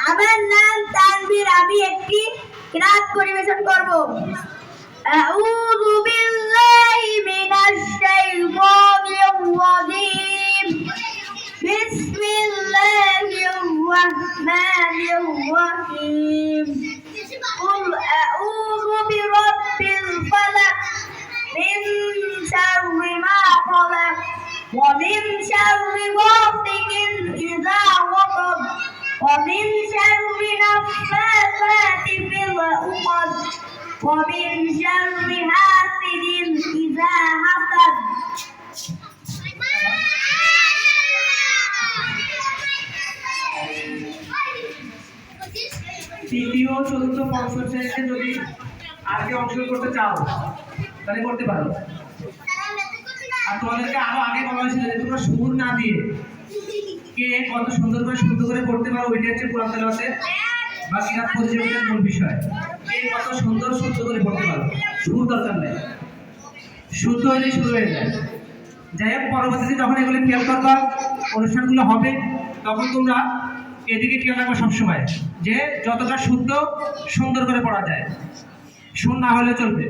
আমার নাম তানভীর, আমি একটি কিরাত পরিবেশন করব। আউযু বিল্লাহি মিনাশ শাইতানির রাজীম। বিসমিল্লাহির রাহমানির রাহিম। কুল আউযু বিরাব্বিল ফালাক মিন শাররি মা খালাক ওয়া মিন শাররি গাসিকিন ইযা ওয়াকাব ومن شر النفاثات في العقد ومن شر حاسد إذا حسد তৃতীয় চতুর্থ পঞ্চম শ্রেণীতে যদি আর কেউ অংশগ্রহণ করতে চাও তাহলে করতে পারো। আর তোমাদেরকে আরো আগে বলা হয়েছিল যে তোমরা সুর না দিয়ে কে কত সুন্দর করে পড়তে পারো, ওইটা হচ্ছে কোরআন তেলাওয়াতের বা কিরাত প্রতিযোগিতার মূল বিষয়। কে কত সুন্দর শুদ্ধ করে পড়তে পারো, সুর দরকার নেই, শুদ্ধ হলে শুরু হয়ে যায়। যাই হোক, পরবর্তীতে যখন এগুলো খেয়াল করবা, অনুষ্ঠানগুলো হবে, তখন তোমরা এদিকে খেয়াল রাখবে সবসময় যে যতটা শুদ্ধ সুন্দর করে পড়া যায়, সুর না হলে চলবে।